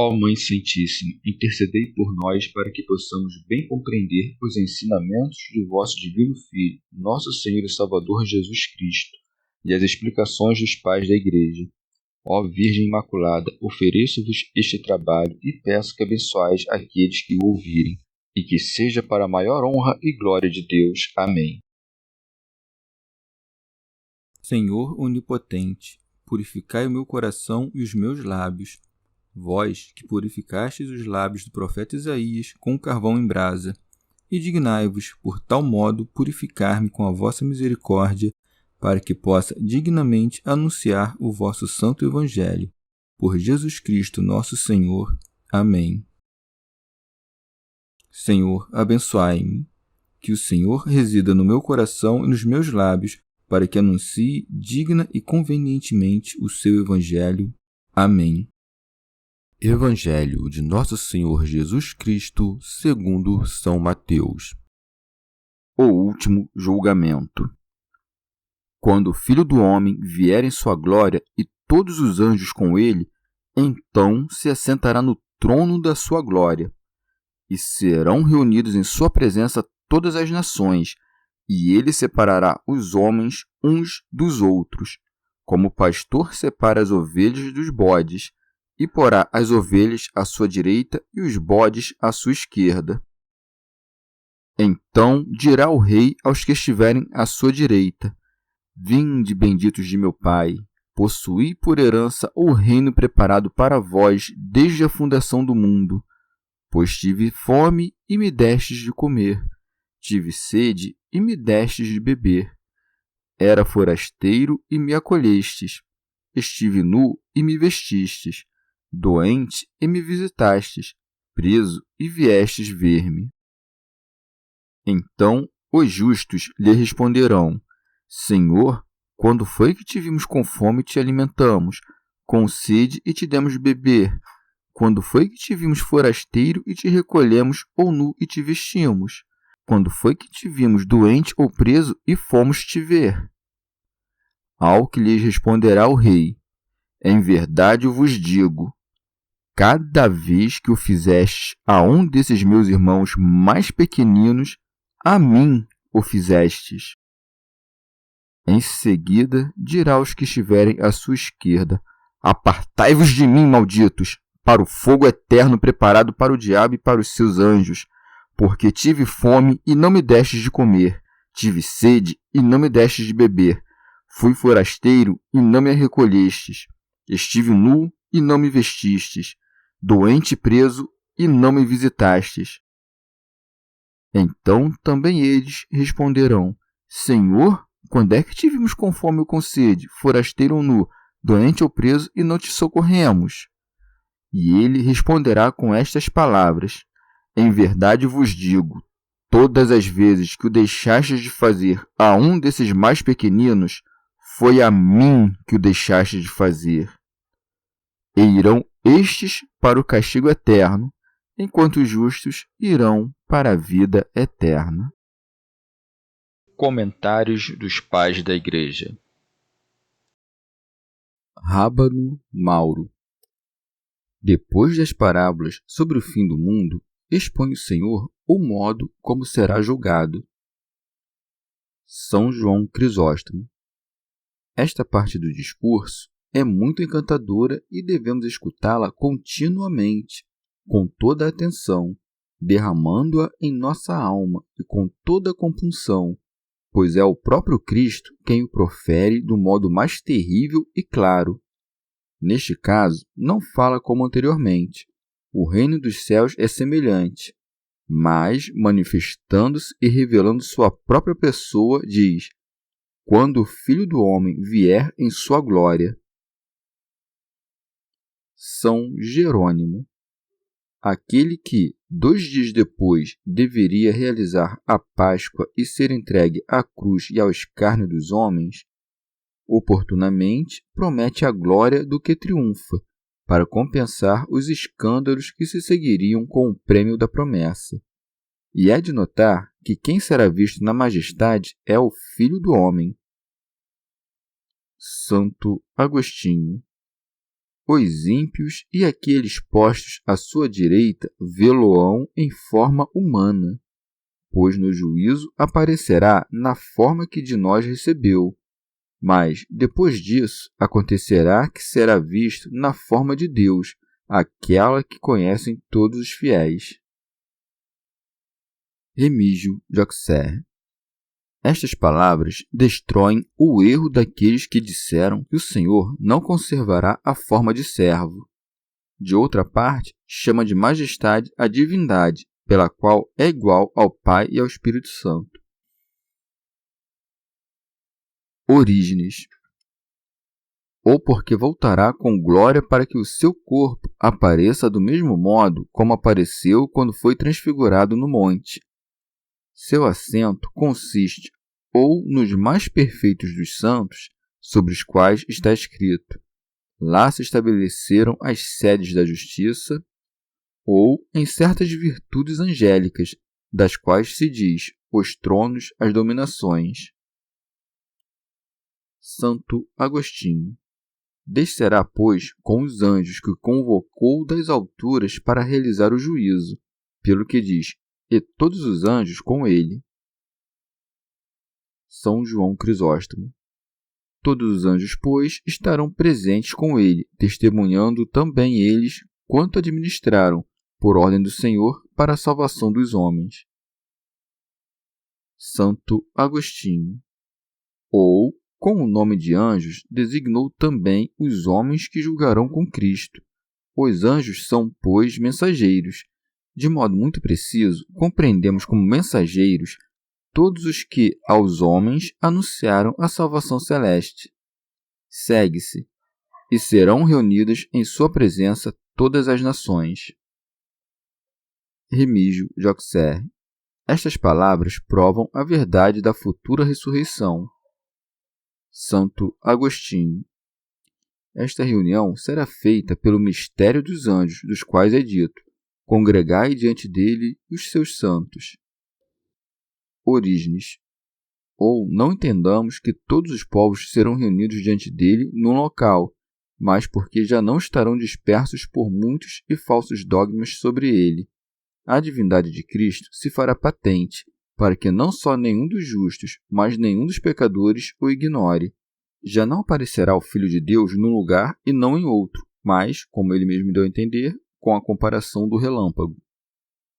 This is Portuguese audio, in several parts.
Ó Mãe Santíssima, intercedei por nós para que possamos bem compreender os ensinamentos de vosso Divino Filho, nosso Senhor e Salvador Jesus Cristo, e as explicações dos pais da Igreja. Ó Virgem Imaculada, ofereço-vos este trabalho e peço que abençoais aqueles que o ouvirem, e que seja para a maior honra e glória de Deus. Amém. Senhor onipotente, purificai o meu coração e os meus lábios. Vós, que purificastes os lábios do profeta Isaías com carvão em brasa, e dignai-vos, por tal modo, purificar-me com a vossa misericórdia, para que possa dignamente anunciar o vosso santo Evangelho. Por Jesus Cristo nosso Senhor. Amém. Senhor, abençoai-me. Que o Senhor resida no meu coração e nos meus lábios, para que anuncie digna e convenientemente o seu Evangelho. Amém. Evangelho de Nosso Senhor Jesus Cristo, segundo São Mateus. O último julgamento. Quando o Filho do Homem vier em sua glória e todos os anjos com ele, então se assentará no trono da sua glória. E serão reunidos em sua presença todas as nações, e ele separará os homens uns dos outros, como o pastor separa as ovelhas dos bodes, e porá as ovelhas à sua direita e os bodes à sua esquerda. Então dirá o rei aos que estiverem à sua direita: Vinde, benditos de meu Pai, possuí por herança o reino preparado para vós desde a fundação do mundo. Pois tive fome e me destes de comer, tive sede e me destes de beber. Era forasteiro e me acolhestes, estive nu e me vestistes, doente e me visitastes, preso e viestes ver-me. Então os justos lhe responderão: Senhor, quando foi que te vimos com fome e te alimentamos, com sede e te demos de beber? Quando foi que te vimos forasteiro e te recolhemos, ou nu e te vestimos? Quando foi que te vimos doente ou preso e fomos te ver? Ao que lhes responderá o rei: Em verdade eu vos digo, cada vez que o fizestes a um desses meus irmãos mais pequeninos, a mim o fizestes. Em seguida dirá aos que estiverem à sua esquerda: Apartai-vos de mim, malditos, para o fogo eterno preparado para o diabo e para os seus anjos, porque tive fome e não me destes de comer, tive sede e não me destes de beber, fui forasteiro e não me recolhestes, estive nu e não me vestistes, doente e preso e não me visitastes. Então também eles responderão: Senhor, quando é que te vimos com fome ou com sede, forasteiro ou nu, doente ou preso e não te socorremos? E ele responderá com estas palavras: Em verdade vos digo, todas as vezes que o deixastes de fazer a um desses mais pequeninos, foi a mim que o deixastes de fazer. E irão estes para o castigo eterno, enquanto os justos irão para a vida eterna. Comentários dos Pais da Igreja. Rábano Mauro. Depois das parábolas sobre o fim do mundo, expõe o Senhor o modo como será julgado. São João Crisóstomo. Esta parte do discurso é muito encantadora e devemos escutá-la continuamente, com toda a atenção, derramando-a em nossa alma e com toda a compunção, pois é o próprio Cristo quem o profere do modo mais terrível e claro. Neste caso, não fala como anteriormente: o reino dos céus é semelhante, mas, manifestando-se e revelando sua própria pessoa, diz: quando o Filho do Homem vier em sua glória. São Jerônimo. Aquele que, 2 dias depois, deveria realizar a Páscoa e ser entregue à cruz e ao escárnio dos homens, oportunamente promete a glória do que triunfa, para compensar os escândalos que se seguiriam com o prêmio da promessa. E é de notar que quem será visto na majestade é o Filho do Homem. Santo Agostinho. os ímpios e aqueles postos à sua direita vê-lo-ão em forma humana, pois no juízo aparecerá na forma que de nós recebeu. Mas, depois disso, acontecerá que será visto na forma de Deus, aquela que conhecem todos os fiéis. Remígio de Auxerre. Estas palavras destroem o erro daqueles que disseram que o Senhor não conservará a forma de servo. De outra parte, chama de majestade a divindade, pela qual é igual ao Pai e ao Espírito Santo. Orígenes. Ou porque voltará com glória para que o seu corpo apareça do mesmo modo como apareceu quando foi transfigurado no monte. Seu assento consiste ou nos mais perfeitos dos santos, sobre os quais está escrito: lá se estabeleceram as sedes da justiça, ou em certas virtudes angélicas, das quais se diz: os tronos, as dominações. Santo Agostinho. Descerá, pois, com os anjos que convocou das alturas para realizar o juízo, pelo que diz: e todos os anjos com ele. São João Crisóstomo. Todos os anjos, pois, estarão presentes com ele, testemunhando também eles quanto administraram, por ordem do Senhor, para a salvação dos homens. Santo Agostinho. Ou, com o nome de anjos, designou também os homens que julgarão com Cristo. Os anjos são, pois, mensageiros. De modo muito preciso, compreendemos como mensageiros todos os que aos homens anunciaram a salvação celeste. Segue-se: e serão reunidas em sua presença todas as nações. Remígio de Auxerre. Estas palavras provam a verdade da futura ressurreição. Santo Agostinho. Esta reunião será feita pelo mistério dos anjos, dos quais é dito: congregai diante dele os seus santos. Orígenes. Ou não entendamos que todos os povos serão reunidos diante dele num local, mas porque já não estarão dispersos por muitos e falsos dogmas sobre ele. A divindade de Cristo se fará patente, para que não só nenhum dos justos, mas nenhum dos pecadores o ignore. Já não aparecerá o Filho de Deus num lugar e não em outro, mas, como ele mesmo deu a entender, com a comparação do relâmpago.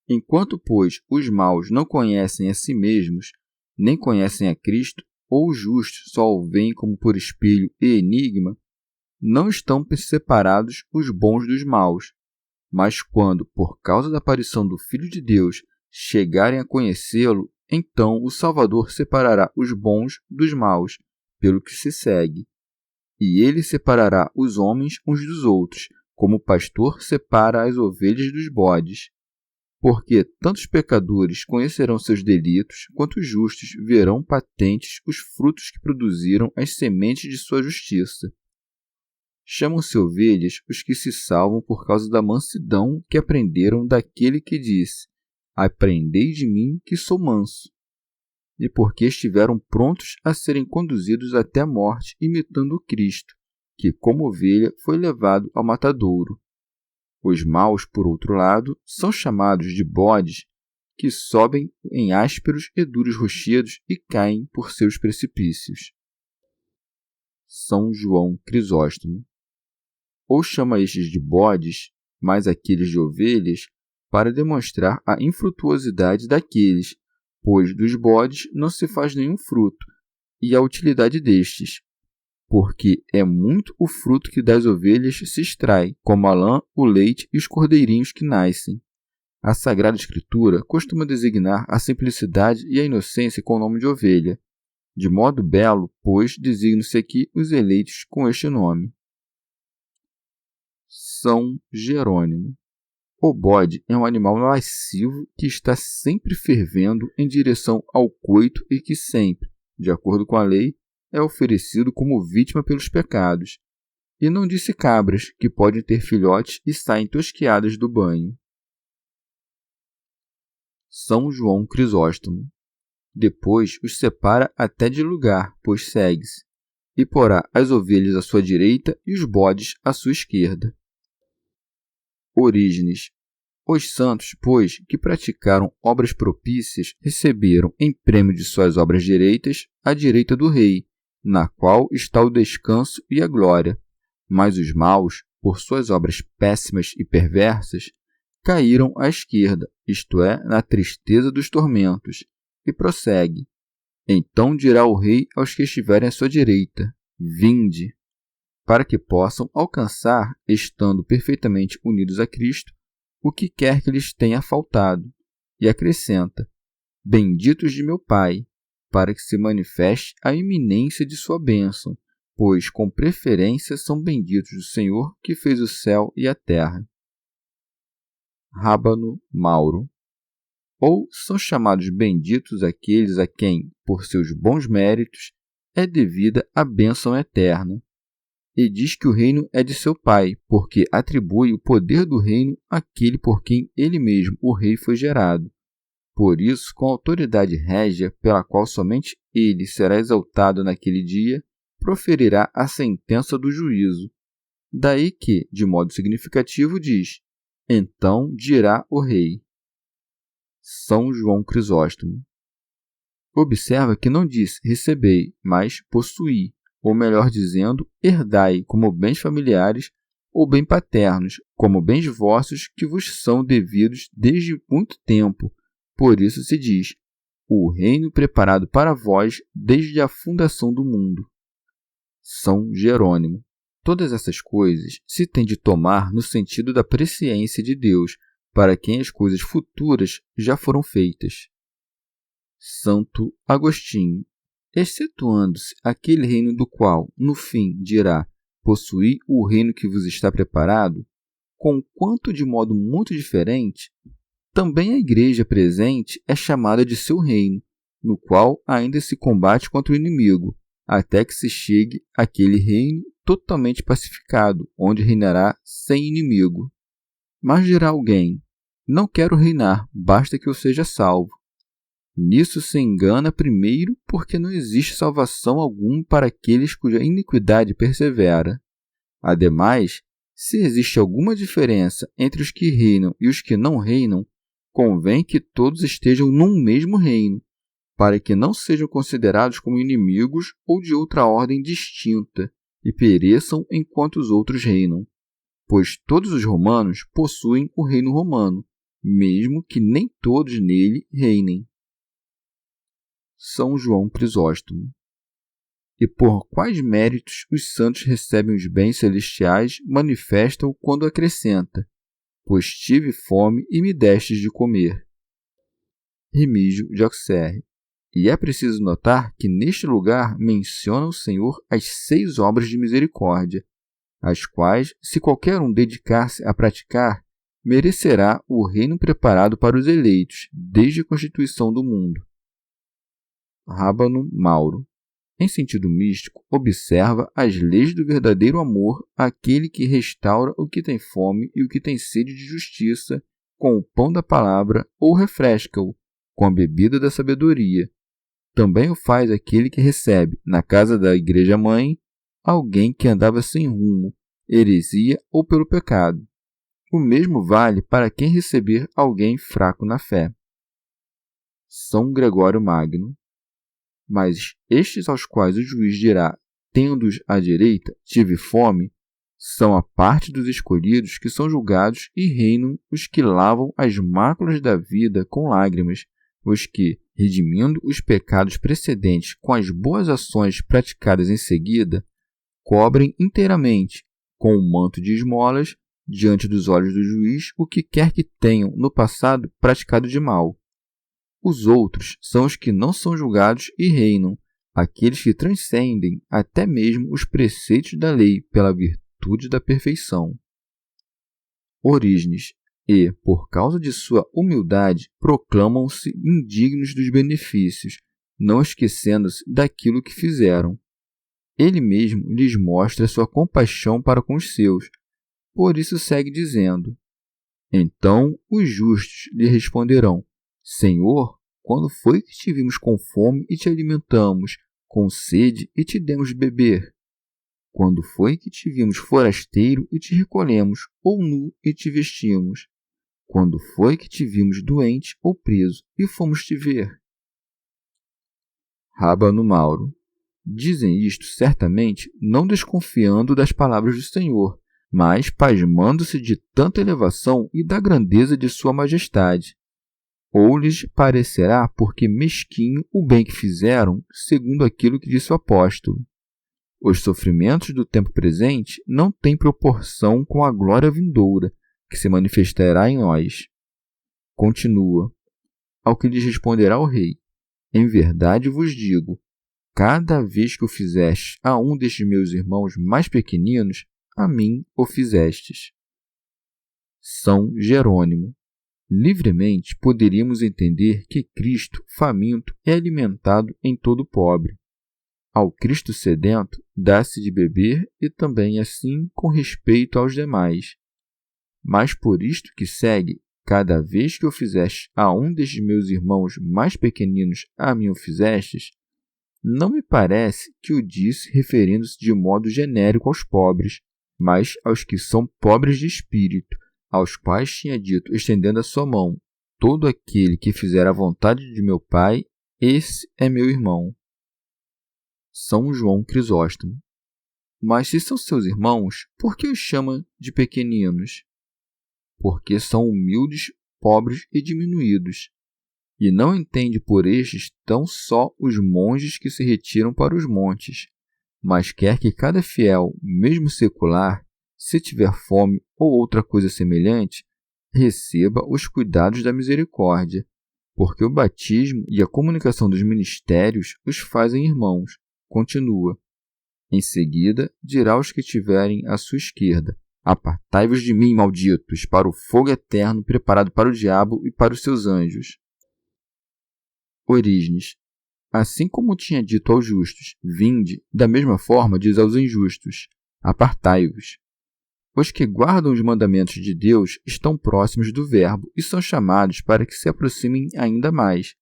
Enquanto, pois, os maus não conhecem a si mesmos, nem conhecem a Cristo, ou os justos só o veem como por espelho e enigma, não estão separados os bons dos maus. Mas quando, por causa da aparição do Filho de Deus, chegarem a conhecê-lo, então o Salvador separará os bons dos maus, pelo que se segue. E ele separará os homens uns dos outros, como o pastor separa as ovelhas dos bodes. Porque tanto os pecadores conhecerão seus delitos, quanto os justos verão patentes os frutos que produziram as sementes de sua justiça. Chamam-se ovelhas os que se salvam por causa da mansidão que aprenderam daquele que disse: aprendei de mim, que sou manso. E porque estiveram prontos a serem conduzidos até a morte, imitando o Cristo, que, como ovelha, foi levado ao matadouro. Os maus, por outro lado, são chamados de bodes, que sobem em ásperos e duros rochedos e caem por seus precipícios. São João Crisóstomo. Ou chama estes de bodes, mas aqueles de ovelhas, para demonstrar a infrutuosidade daqueles, pois dos bodes não se faz nenhum fruto, e a utilidade destes, porque é muito o fruto que das ovelhas se extrai, como a lã, o leite e os cordeirinhos que nascem. A Sagrada Escritura costuma designar a simplicidade e a inocência com o nome de ovelha. De modo belo, pois, designam-se aqui os eleitos com este nome. São Jerônimo. O bode é um animal lascivo que está sempre fervendo em direção ao coito e que sempre, de acordo com a lei, é oferecido como vítima pelos pecados. E não disse cabras, que podem ter filhotes e saem tosquiadas do banho. São João Crisóstomo. Depois os separa até de lugar, pois segue-se: e porá as ovelhas à sua direita e os bodes à sua esquerda. Orígenes. Os santos, pois, que praticaram obras propícias, receberam em prêmio de suas obras direitas a direita do rei, na qual está o descanso e a glória. Mas os maus, por suas obras péssimas e perversas, caíram à esquerda, isto é, na tristeza dos tormentos. E prossegue. Então dirá o rei aos que estiverem à sua direita: Vinde, para que possam alcançar, estando perfeitamente unidos a Cristo, o que quer que lhes tenha faltado. E acrescenta: Benditos de meu Pai, para que se manifeste a iminência de sua bênção, pois com preferência são benditos do Senhor que fez o céu e a terra. Rábano Mauro. Ou são chamados benditos aqueles a quem, por seus bons méritos, é devida a bênção eterna. E diz que o reino é de seu pai, porque atribui o poder do reino àquele por quem ele mesmo, o rei, foi gerado. Por isso, com a autoridade régia, pela qual somente ele será exaltado naquele dia, proferirá a sentença do juízo. Daí que, de modo significativo, diz: Então dirá o rei. São João Crisóstomo. Observa que não diz recebei, mas possuí, ou melhor dizendo, herdai como bens familiares ou bem paternos, como bens vossos que vos são devidos desde muito tempo. Por isso se diz, o reino preparado para vós desde a fundação do mundo. São Jerônimo. Todas essas coisas se tem de tomar no sentido da presciência de Deus, para quem as coisas futuras já foram feitas. Santo Agostinho. Excetuando-se aquele reino do qual, no fim, dirá, possuí o reino que vos está preparado, conquanto de modo muito diferente, também a igreja presente é chamada de seu reino, no qual ainda se combate contra o inimigo, até que se chegue àquele reino totalmente pacificado, onde reinará sem inimigo. Mas dirá alguém, não quero reinar, basta que eu seja salvo. Nisso se engana primeiro porque não existe salvação alguma para aqueles cuja iniquidade persevera. Ademais, se existe alguma diferença entre os que reinam e os que não reinam, convém que todos estejam num mesmo reino, para que não sejam considerados como inimigos ou de outra ordem distinta e pereçam enquanto os outros reinam. Pois todos os romanos possuem o reino romano, mesmo que nem todos nele reinem. São João Crisóstomo. E por quais méritos os santos recebem os bens celestiais, manifestam quando acrescenta, pois tive fome e me destes de comer. Remígio de Auxerre. E é preciso notar que neste lugar menciona o Senhor as 6 obras de misericórdia, as quais, se qualquer um dedicar-se a praticar, merecerá o reino preparado para os eleitos, desde a constituição do mundo. Rábano Mauro. Em sentido místico, observa as leis do verdadeiro amor àquele que restaura o que tem fome e o que tem sede de justiça com o pão da palavra ou refresca-o com a bebida da sabedoria. Também o faz aquele que recebe, na casa da igreja-mãe, alguém que andava sem rumo, heresia ou pelo pecado. O mesmo vale para quem receber alguém fraco na fé. São Gregório Magno. Mas estes aos quais o juiz dirá, tendo-os à direita, tive fome, são a parte dos escolhidos que são julgados e reinam os que lavam as máculas da vida com lágrimas, os que, redimindo os pecados precedentes com as boas ações praticadas em seguida, cobrem inteiramente, com o manto de esmolas, diante dos olhos do juiz, o que quer que tenham no passado praticado de mal. Os outros são os que não são julgados e reinam, aqueles que transcendem até mesmo os preceitos da lei pela virtude da perfeição. Orígenes. E, por causa de sua humildade, proclamam-se indignos dos benefícios, não esquecendo-se daquilo que fizeram. Ele mesmo lhes mostra sua compaixão para com os seus. Por isso segue dizendo, então os justos lhe responderão, Senhor, quando foi que te vimos com fome e te alimentamos, com sede e te demos de beber? Quando foi que te vimos forasteiro e te recolhemos, ou nu e te vestimos? Quando foi que te vimos doente ou preso e fomos te ver? Rábano Mauro. Dizem isto certamente não desconfiando das palavras do Senhor, mas pasmando-se de tanta elevação e da grandeza de sua majestade. Ou lhes parecerá porque mesquinho o bem que fizeram, segundo aquilo que disse o apóstolo. Os sofrimentos do tempo presente não têm proporção com a glória vindoura, que se manifestará em nós. Continua. Ao que lhes responderá o rei: em verdade vos digo, cada vez que o fizeste a um destes meus irmãos mais pequeninos, a mim o fizestes. São Jerônimo. Livremente poderíamos entender que Cristo, faminto, é alimentado em todo pobre. Ao Cristo sedento, dá-se de beber e também assim com respeito aos demais. Mas por isto que segue, cada vez que o fizeste a um destes meus irmãos mais pequeninos, a mim o fizestes, não me parece que o disse referindo-se de modo genérico aos pobres, mas aos que são pobres de espírito, aos quais tinha dito, estendendo a sua mão: todo aquele que fizer a vontade de meu Pai, esse é meu irmão. São João Crisóstomo. Mas se são seus irmãos, por que os chama de pequeninos? Porque são humildes, pobres e diminuídos. E não entende por estes tão só os monges que se retiram para os montes, mas quer que cada fiel, mesmo secular, se tiver fome ou outra coisa semelhante, receba os cuidados da misericórdia, porque o batismo e a comunicação dos ministérios os fazem irmãos. Continua. Em seguida, dirá aos que tiverem à sua esquerda: apartai-vos de mim, malditos, para o fogo eterno preparado para o diabo e para os seus anjos. Orígenes. Assim como tinha dito aos justos: vinde, da mesma forma diz aos injustos: apartai-vos. Os que guardam os mandamentos de Deus estão próximos do Verbo e são chamados para que se aproximem ainda mais.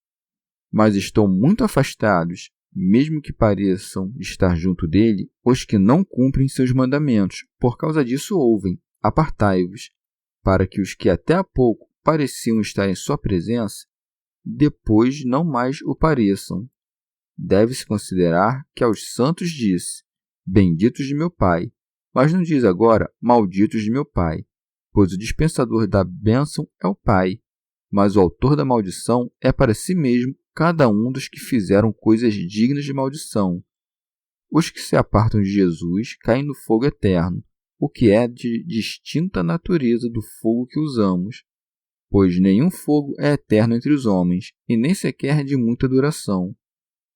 Mas estão muito afastados, mesmo que pareçam estar junto dele, os que não cumprem seus mandamentos. Por causa disso ouvem: apartai-vos, para que os que até há pouco pareciam estar em sua presença, depois não mais o pareçam. Deve-se considerar que aos santos disse: benditos de meu Pai, mas não diz agora: malditos de meu Pai, pois o dispensador da bênção é o Pai, mas o autor da maldição é para si mesmo cada um dos que fizeram coisas dignas de maldição. Os que se apartam de Jesus caem no fogo eterno, o que é de distinta natureza do fogo que usamos, pois nenhum fogo é eterno entre os homens, e nem sequer de muita duração.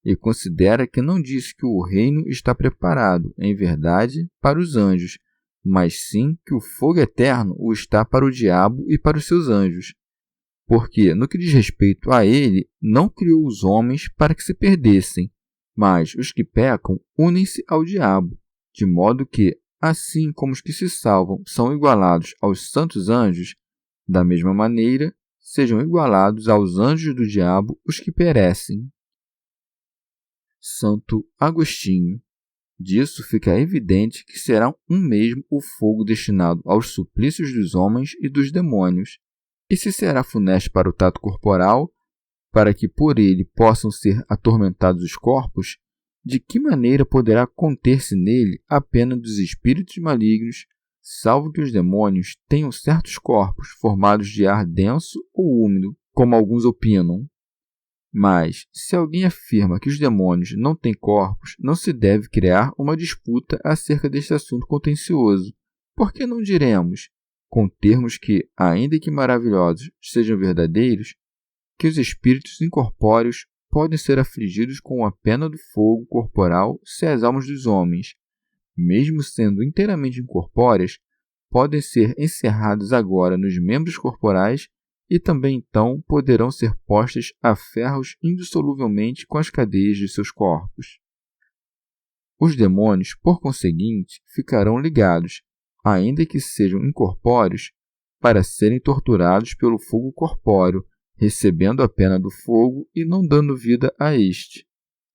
E considera que não disse que o reino está preparado, em verdade, para os anjos, mas sim que o fogo eterno o está para o diabo e para os seus anjos. Porque, no que diz respeito a ele, não criou os homens para que se perdessem, mas os que pecam unem-se ao diabo, de modo que, assim como os que se salvam são igualados aos santos anjos, da mesma maneira, sejam igualados aos anjos do diabo os que perecem. Santo Agostinho. Disso fica evidente que será um mesmo o fogo destinado aos suplícios dos homens e dos demônios, e se será funesto para o tato corporal, para que por ele possam ser atormentados os corpos, de que maneira poderá conter-se nele a pena dos espíritos malignos, salvo que os demônios tenham certos corpos formados de ar denso ou úmido, como alguns opinam? Mas, se alguém afirma que os demônios não têm corpos, não se deve criar uma disputa acerca deste assunto contencioso. Por que não diremos, com termos que, ainda que maravilhosos, sejam verdadeiros, que os espíritos incorpóreos podem ser afligidos com a pena do fogo corporal se as almas dos homens, mesmo sendo inteiramente incorpóreas, podem ser encerradas agora nos membros corporais e também então poderão ser postas a ferros indissoluvelmente com as cadeias de seus corpos. Os demônios, por conseguinte, ficarão ligados, ainda que sejam incorpóreos, para serem torturados pelo fogo corpóreo, recebendo a pena do fogo e não dando vida a este.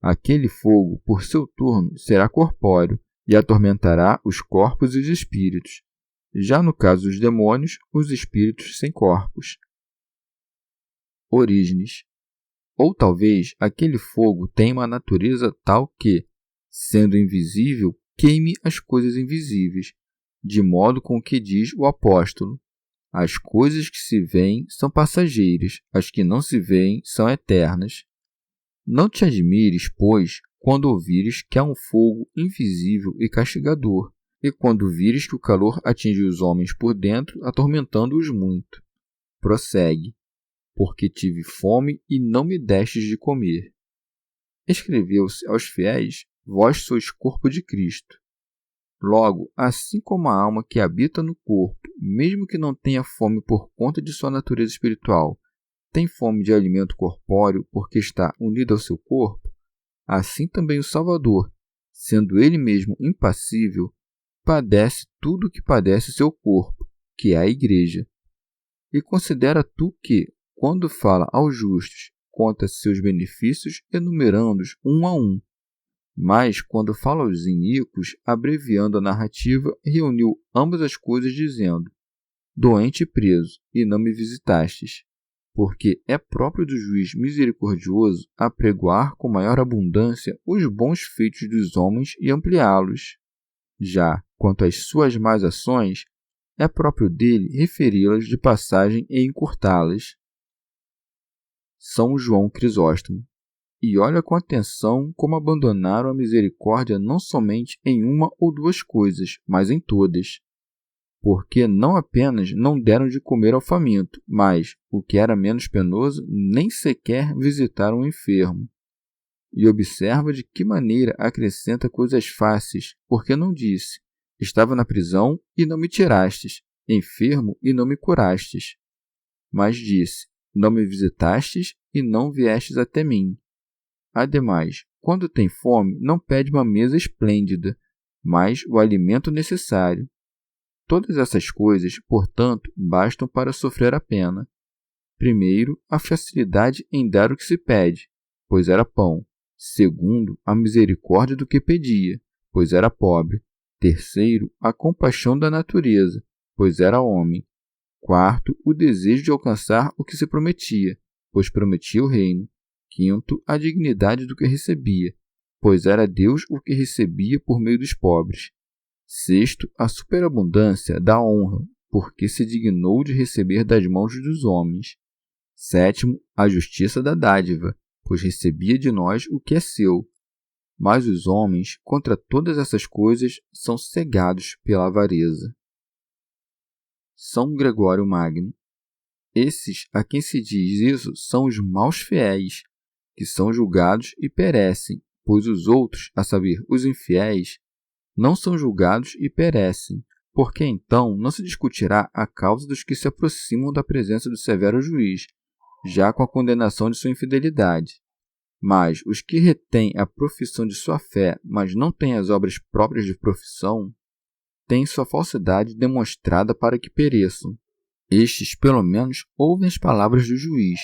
Aquele fogo, por seu turno, será corpóreo e atormentará os corpos e os espíritos. Já no caso dos demônios, os espíritos sem corpos. Orígenes. Ou talvez aquele fogo tenha uma natureza tal que, sendo invisível, queime as coisas invisíveis, de modo com que diz o apóstolo: as coisas que se veem são passageiras, as que não se veem são eternas. Não te admires, pois, quando ouvires que há um fogo invisível e castigador, e quando vires que o calor atinge os homens por dentro, atormentando-os muito. Prossegue: porque tive fome e não me destes de comer. Escreveu-se aos fiéis: vós sois corpo de Cristo. Logo, assim como a alma que habita no corpo, mesmo que não tenha fome por conta de sua natureza espiritual, tem fome de alimento corpóreo porque está unido ao seu corpo, assim também o Salvador, sendo ele mesmo impassível, padece tudo o que padece seu corpo, que é a Igreja. E considera tu que, quando fala aos justos, conta seus benefícios enumerando-os um a um. Mas, quando fala aos iníquos, abreviando a narrativa, reuniu ambas as coisas, dizendo: doente e preso, e não me visitastes. Porque é próprio do juiz misericordioso apregoar com maior abundância os bons feitos dos homens e ampliá-los. Já, quanto às suas más ações, é próprio dele referi-las de passagem e encurtá-las. São João Crisóstomo. E olha com atenção como abandonaram a misericórdia não somente em uma ou duas coisas, mas em todas. Porque não apenas não deram de comer ao faminto, mas, o que era menos penoso, nem sequer visitaram o enfermo. E observa de que maneira acrescenta coisas fáceis, porque não disse: estava na prisão e não me tirastes, enfermo e não me curastes. Mas disse: não me visitastes e não viestes até mim. Ademais, quando tem fome, não pede uma mesa esplêndida, mas o alimento necessário. Todas essas coisas, portanto, bastam para sofrer a pena. Primeiro, a facilidade em dar o que se pede, pois era pão. Segundo, a misericórdia do que pedia, pois era pobre. Terceiro, a compaixão da natureza, pois era homem. Quarto, o desejo de alcançar o que se prometia, pois prometia o reino. Quinto, a dignidade do que recebia, pois era Deus o que recebia por meio dos pobres. Sexto, a superabundância da honra, porque se dignou de receber das mãos dos homens. Sétimo, a justiça da dádiva, pois recebia de nós o que é seu. Mas os homens, contra todas essas coisas, são cegados pela avareza. São Gregório Magno. Esses a quem se diz isso são os maus fiéis, que são julgados e perecem, pois os outros, a saber, os infiéis, não são julgados e perecem, porque então não se discutirá a causa dos que se aproximam da presença do severo juiz, já com a condenação de sua infidelidade. Mas os que retêm a profissão de sua fé, mas não têm as obras próprias de profissão, têm sua falsidade demonstrada para que pereçam. Estes, pelo menos, ouvem as palavras do juiz,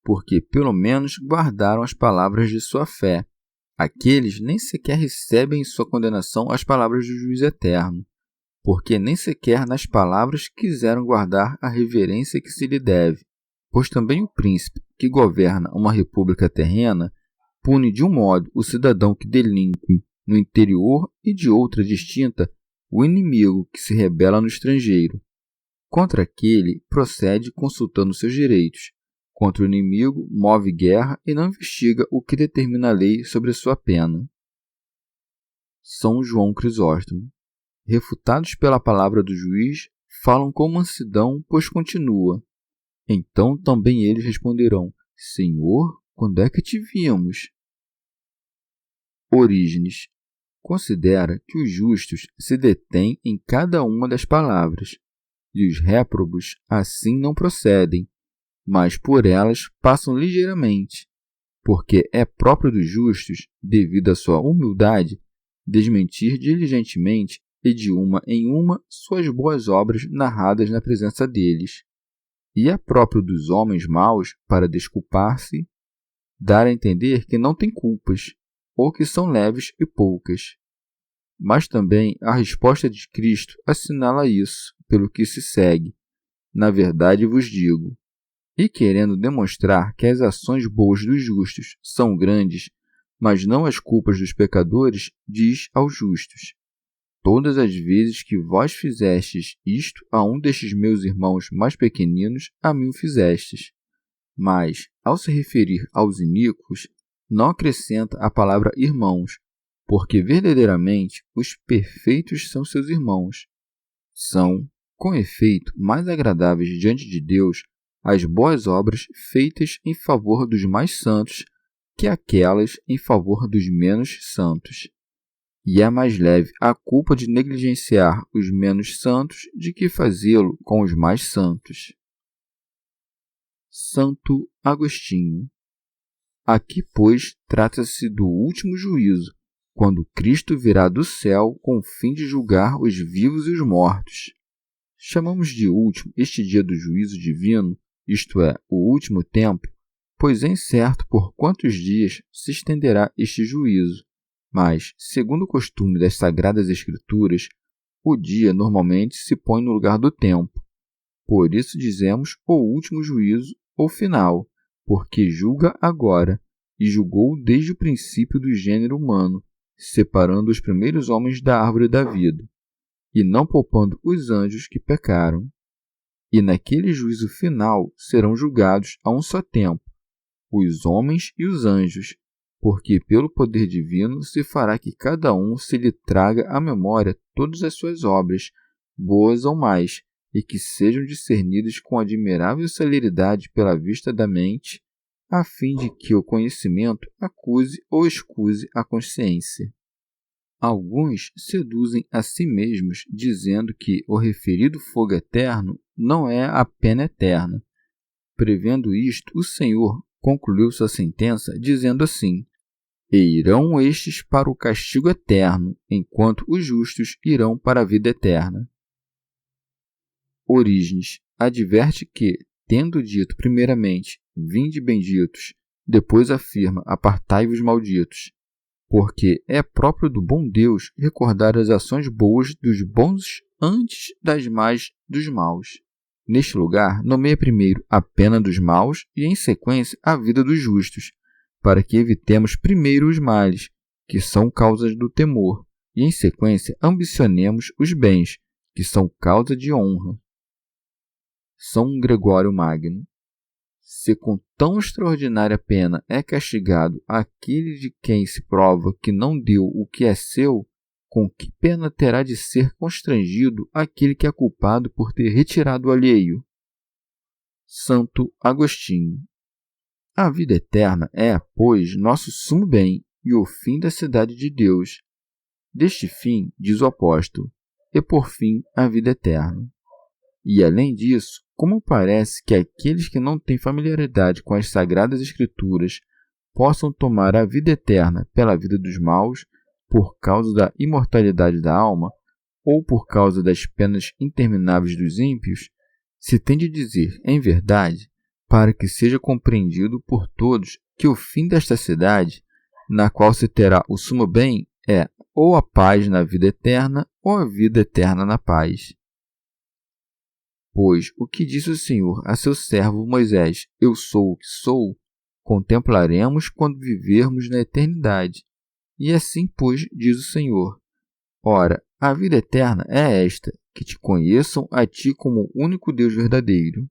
porque, pelo menos, guardaram as palavras de sua fé. Aqueles nem sequer recebem em sua condenação as palavras do juiz eterno, porque nem sequer nas palavras quiseram guardar a reverência que se lhe deve. Pois também o príncipe, que governa uma república terrena, pune de um modo o cidadão que delinque no interior e de outra distinta o inimigo que se rebela no estrangeiro. Contra aquele, procede consultando seus direitos. Contra o inimigo, move guerra e não investiga o que determina a lei sobre sua pena. São João Crisóstomo. Refutados pela palavra do juiz, falam com mansidão, pois continua. Então também eles responderão: Senhor, quando é que te vimos? Orígenes. Considera que os justos se detêm em cada uma das palavras, e os réprobos assim não procedem, mas por elas passam ligeiramente, porque é próprio dos justos, devido à sua humildade, desmentir diligentemente e de uma em uma suas boas obras narradas na presença deles. E é próprio dos homens maus, para desculpar-se, dar a entender que não têm culpas, ou que são leves e poucas. Mas também a resposta de Cristo assinala isso, pelo que se segue. Na verdade vos digo. E querendo demonstrar que as ações boas dos justos são grandes, mas não as culpas dos pecadores, diz aos justos: todas as vezes que vós fizestes isto a um destes meus irmãos mais pequeninos, a mim o fizestes. Mas, ao se referir aos iníquos, não acrescenta a palavra irmãos, porque verdadeiramente os perfeitos são seus irmãos. São, com efeito, mais agradáveis diante de Deus as boas obras feitas em favor dos mais santos que aquelas em favor dos menos santos. E é mais leve a culpa de negligenciar os menos santos de que fazê-lo com os mais santos. Santo Agostinho. Aqui, pois, trata-se do último juízo, quando Cristo virá do céu com o fim de julgar os vivos e os mortos. Chamamos de último este dia do juízo divino, isto é, o último tempo, pois é incerto por quantos dias se estenderá este juízo. Mas, segundo o costume das Sagradas Escrituras, o dia normalmente se põe no lugar do tempo. Por isso dizemos o último juízo ou final, porque julga agora, e julgou desde o princípio do gênero humano, separando os primeiros homens da árvore da vida, e não poupando os anjos que pecaram. E naquele juízo final serão julgados a um só tempo, os homens e os anjos, porque pelo poder divino se fará que cada um se lhe traga à memória todas as suas obras, boas ou más, e que sejam discernidas com admirável celeridade pela vista da mente, a fim de que o conhecimento acuse ou excuse a consciência. Alguns seduzem a si mesmos, dizendo que o referido fogo eterno não é a pena eterna. Prevendo isto, o Senhor concluiu sua sentença dizendo assim: e irão estes para o castigo eterno, enquanto os justos irão para a vida eterna. Orígenes adverte que, tendo dito primeiramente, vinde benditos, depois afirma, apartai-vos malditos, porque é próprio do bom Deus recordar as ações boas dos bons antes das más dos maus. Neste lugar, nomeia primeiro a pena dos maus e, em sequência, a vida dos justos, para que evitemos primeiro os males, que são causas do temor, e, em sequência, ambicionemos os bens, que são causa de honra. São Gregório Magno. Se com tão extraordinária pena é castigado aquele de quem se prova que não deu o que é seu, com que pena terá de ser constrangido aquele que é culpado por ter retirado o alheio? Santo Agostinho. A vida eterna é, pois, nosso sumo bem e o fim da cidade de Deus. Deste fim, diz o apóstolo, e por fim a vida eterna. E, além disso, como parece que aqueles que não têm familiaridade com as Sagradas Escrituras possam tomar a vida eterna pela vida dos maus, por causa da imortalidade da alma, ou por causa das penas intermináveis dos ímpios, se tem de dizer, em verdade, para que seja compreendido por todos que o fim desta cidade, na qual se terá o sumo bem, é ou a paz na vida eterna, ou a vida eterna na paz. Pois o que disse o Senhor a seu servo Moisés, eu sou o que sou, contemplaremos quando vivermos na eternidade. E assim, pois, diz o Senhor: ora, a vida eterna é esta, que te conheçam a ti como o único Deus verdadeiro.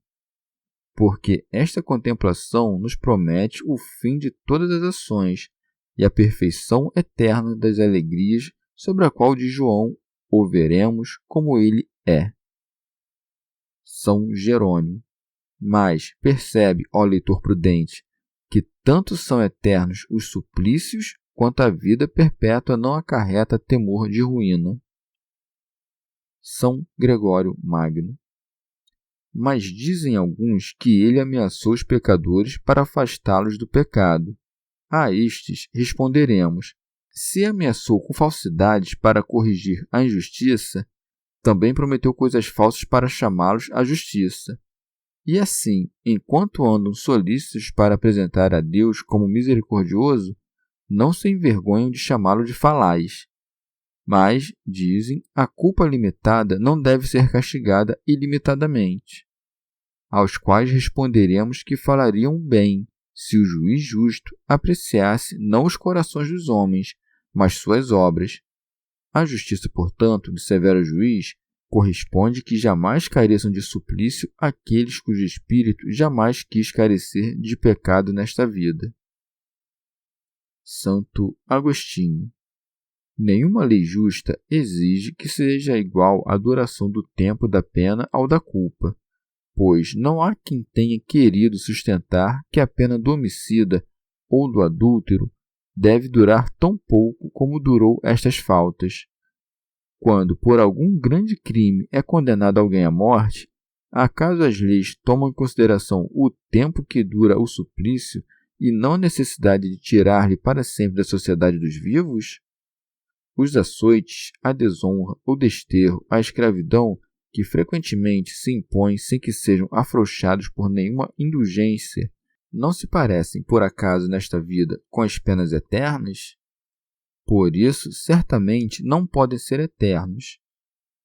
Porque esta contemplação nos promete o fim de todas as ações e a perfeição eterna das alegrias, sobre a qual, diz João, o veremos como ele é. São Jerônimo. Mas percebe, ó leitor prudente, que tanto são eternos os suplícios, quanto a vida perpétua não acarreta temor de ruína. São Gregório Magno. Mas dizem alguns que ele ameaçou os pecadores para afastá-los do pecado. A estes responderemos: se ameaçou com falsidades para corrigir a injustiça, também prometeu coisas falsas para chamá-los à justiça. E assim, enquanto andam solícitos para apresentar a Deus como misericordioso, não se envergonham de chamá-lo de falaz. Mas, dizem, a culpa limitada não deve ser castigada ilimitadamente. Aos quais responderemos que falariam bem, se o juiz justo apreciasse não os corações dos homens, mas suas obras. A justiça, portanto, do severo juiz corresponde que jamais careçam de suplício aqueles cujo espírito jamais quis carecer de pecado nesta vida. Santo Agostinho. Nenhuma lei justa exige que seja igual a duração do tempo da pena ao da culpa, pois não há quem tenha querido sustentar que a pena do homicida ou do adúltero deve durar tão pouco como durou estas faltas. Quando por algum grande crime é condenado alguém à morte, acaso as leis tomam em consideração o tempo que dura o suplício e não a necessidade de tirar-lhe para sempre da sociedade dos vivos? Os açoites, a desonra, o desterro, a escravidão, que frequentemente se impõem sem que sejam afrouxados por nenhuma indulgência, não se parecem, por acaso, nesta vida, com as penas eternas? Por isso, certamente, não podem ser eternos,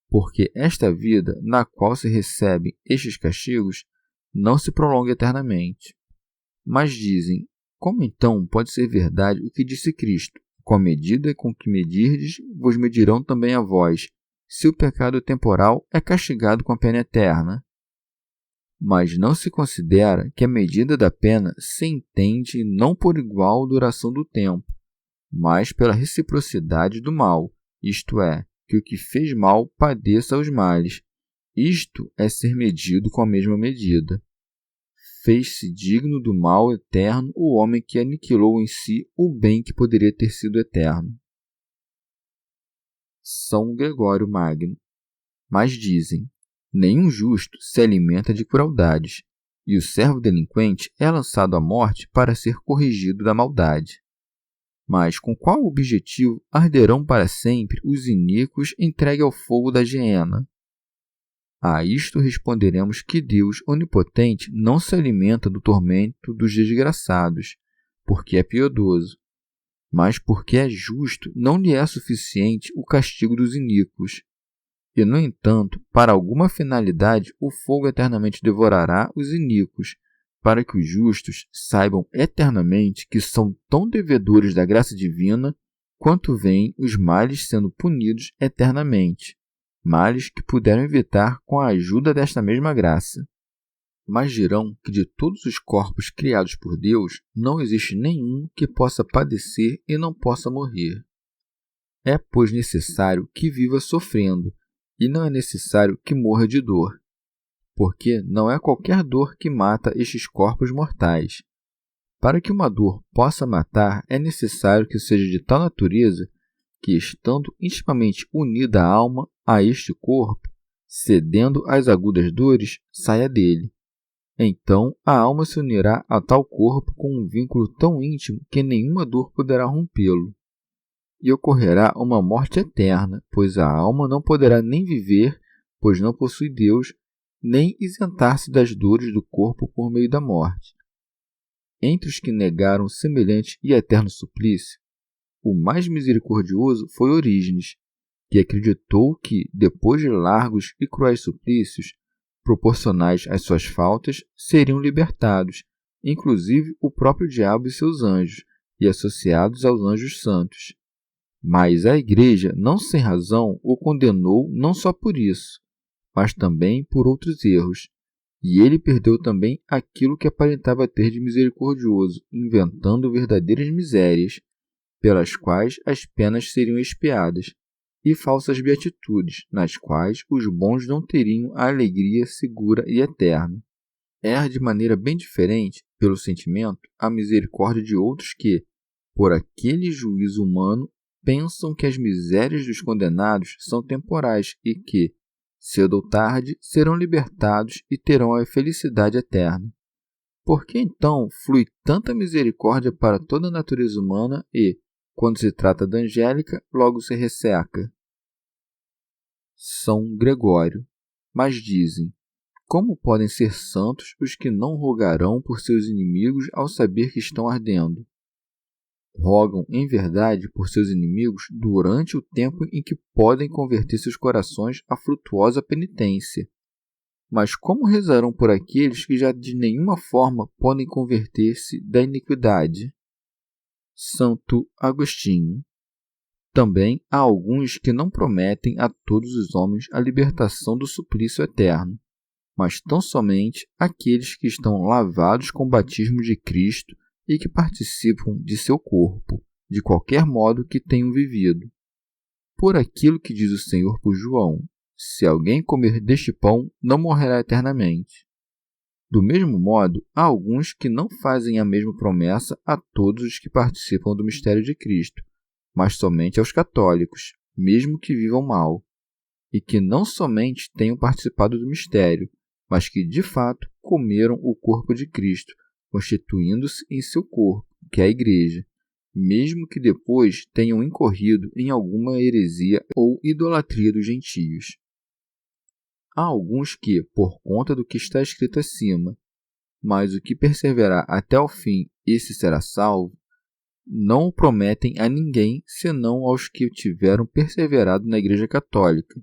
porque esta vida, na qual se recebem estes castigos, não se prolonga eternamente. Mas dizem, como então pode ser verdade o que disse Cristo? Com a medida com que medirdes, vos medirão também a vós, se o pecado temporal é castigado com a pena eterna. Mas não se considera que a medida da pena se entende não por igual duração do tempo, mas pela reciprocidade do mal, isto é, que o que fez mal padeça os males. Isto é ser medido com a mesma medida. Fez-se digno do mal eterno o homem que aniquilou em si o bem que poderia ter sido eterno. São Gregório Magno. Mas dizem, nenhum justo se alimenta de crueldades, e o servo delinquente é lançado à morte para ser corrigido da maldade. Mas com qual objetivo arderão para sempre os iníquos entregues ao fogo da geena? A isto responderemos que Deus onipotente não se alimenta do tormento dos desgraçados, porque é piedoso, mas porque é justo, não lhe é suficiente o castigo dos iníquos. E, no entanto, para alguma finalidade, o fogo eternamente devorará os iníquos, para que os justos saibam eternamente que são tão devedores da graça divina quanto veem os males sendo punidos eternamente, males que puderam evitar com a ajuda desta mesma graça. Mas dirão que de todos os corpos criados por Deus, não existe nenhum que possa padecer e não possa morrer. É, pois, necessário que viva sofrendo, e não é necessário que morra de dor, porque não é qualquer dor que mata estes corpos mortais. Para que uma dor possa matar, é necessário que seja de tal natureza que, estando intimamente unida a alma a este corpo, cedendo às agudas dores, saia dele. Então, a alma se unirá a tal corpo com um vínculo tão íntimo que nenhuma dor poderá rompê-lo. E ocorrerá uma morte eterna, pois a alma não poderá nem viver, pois não possui Deus, nem isentar-se das dores do corpo por meio da morte. Entre os que negaram semelhante e eterno suplício, o mais misericordioso foi Orígenes, que acreditou que, depois de largos e cruéis suplícios, proporcionais às suas faltas, seriam libertados, inclusive o próprio diabo e seus anjos, e associados aos anjos santos. Mas a Igreja, não sem razão, o condenou não só por isso, mas também por outros erros, e ele perdeu também aquilo que aparentava ter de misericordioso, inventando verdadeiras misérias, pelas quais as penas seriam expiadas, e falsas beatitudes, nas quais os bons não teriam a alegria segura e eterna. Erra de maneira bem diferente, pelo sentimento, a misericórdia de outros que, por aquele juízo humano, pensam que as misérias dos condenados são temporais e que, cedo ou tarde, serão libertados e terão a felicidade eterna. Por que então flui tanta misericórdia para toda a natureza humana e, quando se trata da angélica, logo se resseca? São Gregório. Mas dizem, como podem ser santos os que não rogarão por seus inimigos ao saber que estão ardendo? rogam em verdade por seus inimigos durante o tempo em que podem converter seus corações à frutuosa penitência. Mas como rezarão por aqueles que já de nenhuma forma podem converter-se da iniquidade? Santo Agostinho. Também há alguns que não prometem a todos os homens a libertação do suplício eterno, mas tão somente aqueles que estão lavados com o batismo de Cristo e que participam de seu corpo, de qualquer modo que tenham vivido. Por aquilo que diz o Senhor por João: se alguém comer deste pão, não morrerá eternamente. Do mesmo modo, há alguns que não fazem a mesma promessa a todos os que participam do mistério de Cristo, mas somente aos católicos, mesmo que vivam mal, e que não somente tenham participado do mistério, mas que de fato comeram o corpo de Cristo, constituindo-se em seu corpo, que é a Igreja, mesmo que depois tenham incorrido em alguma heresia ou idolatria dos gentios. Há alguns que, por conta do que está escrito acima, mas o que perseverar até o fim, esse será salvo, não o prometem a ninguém senão aos que tiveram perseverado na Igreja Católica,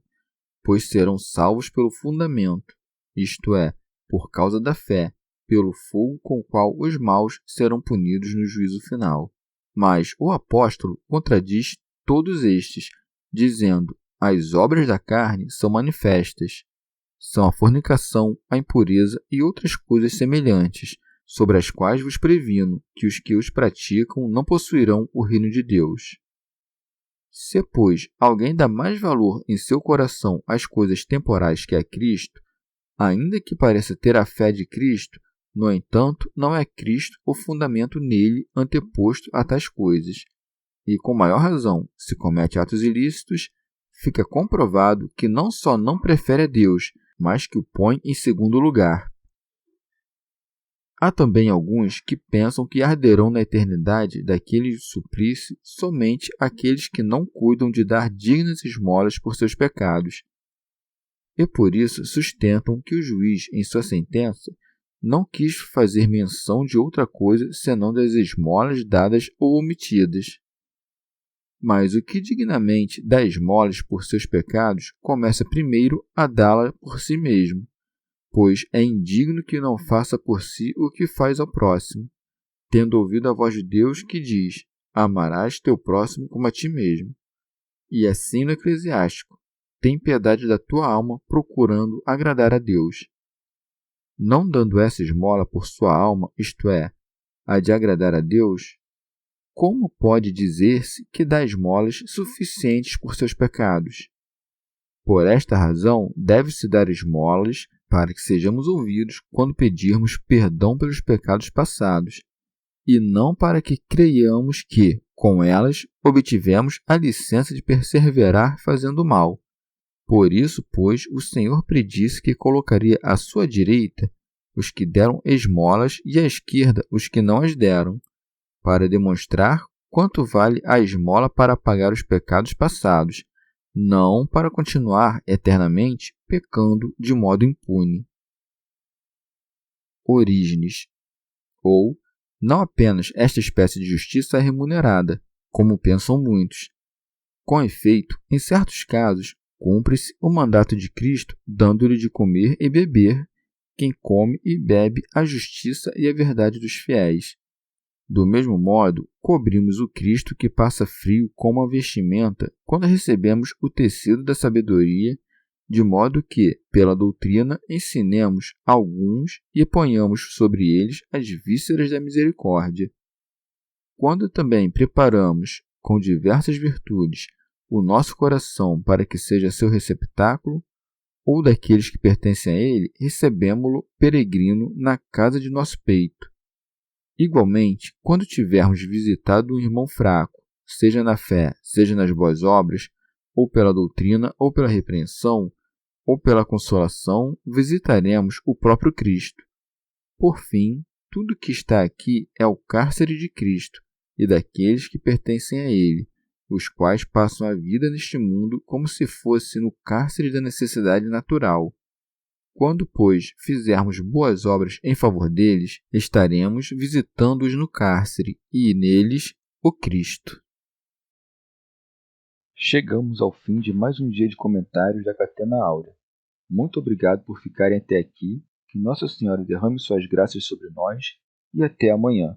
pois serão salvos pelo fundamento, isto é, por causa da fé, pelo fogo com o qual os maus serão punidos no juízo final. Mas o apóstolo contradiz todos estes, dizendo: as obras da carne são manifestas. São a fornicação, a impureza e outras coisas semelhantes, sobre as quais vos previno que os praticam não possuirão o reino de Deus. Se, pois, alguém dá mais valor em seu coração às coisas temporais que a Cristo, ainda que pareça ter a fé de Cristo, no entanto, não é Cristo o fundamento nele anteposto a tais coisas. E, com maior razão, se comete atos ilícitos, fica comprovado que não só não prefere a Deus, mas que o põe em segundo lugar. Há também alguns que pensam que arderão na eternidade daquele suplício somente aqueles que não cuidam de dar dignas esmolas por seus pecados. E por isso sustentam que o juiz, em sua sentença, não quis fazer menção de outra coisa senão das esmolas dadas ou omitidas. Mas o que dignamente dá esmolas por seus pecados, começa primeiro a dá-la por si mesmo, pois é indigno que não faça por si o que faz ao próximo, tendo ouvido a voz de Deus que diz: amarás teu próximo como a ti mesmo. E assim no Eclesiástico: tem piedade da tua alma, procurando agradar a Deus. Não dando essa esmola por sua alma, isto é, a de agradar a Deus, como pode dizer-se que dá esmolas suficientes por seus pecados? Por esta razão, deve-se dar esmolas para que sejamos ouvidos quando pedirmos perdão pelos pecados passados, e não para que creiamos que, com elas, obtivemos a licença de perseverar fazendo mal. Por isso, pois, o Senhor predisse que colocaria à sua direita os que deram esmolas e à esquerda os que não as deram, para demonstrar quanto vale a esmola para pagar os pecados passados, não para continuar eternamente pecando de modo impune. Orígenes. Ou, não apenas esta espécie de justiça é remunerada, como pensam muitos. Com efeito, em certos casos, cumpre-se o mandato de Cristo dando-lhe de comer e beber quem come e bebe a justiça e a verdade dos fiéis. Do mesmo modo, cobrimos o Cristo que passa frio como a vestimenta quando recebemos o tecido da sabedoria, de modo que, pela doutrina, ensinemos alguns e ponhamos sobre eles as vísceras da misericórdia. Quando também preparamos, com diversas virtudes, o nosso coração para que seja seu receptáculo, ou daqueles que pertencem a ele, recebemo-lo peregrino na casa de nosso peito. Igualmente, quando tivermos visitado um irmão fraco, seja na fé, seja nas boas obras, ou pela doutrina, ou pela repreensão, ou pela consolação, visitaremos o próprio Cristo. Por fim, tudo que está aqui é o cárcere de Cristo e daqueles que pertencem a ele, os quais passam a vida neste mundo como se fosse no cárcere da necessidade natural. Quando, pois, fizermos boas obras em favor deles, estaremos visitando-os no cárcere e neles o Cristo. Chegamos ao fim de mais um dia de comentários da Catena Áurea. Muito obrigado por ficarem até aqui, que Nossa Senhora derrame suas graças sobre nós e até amanhã.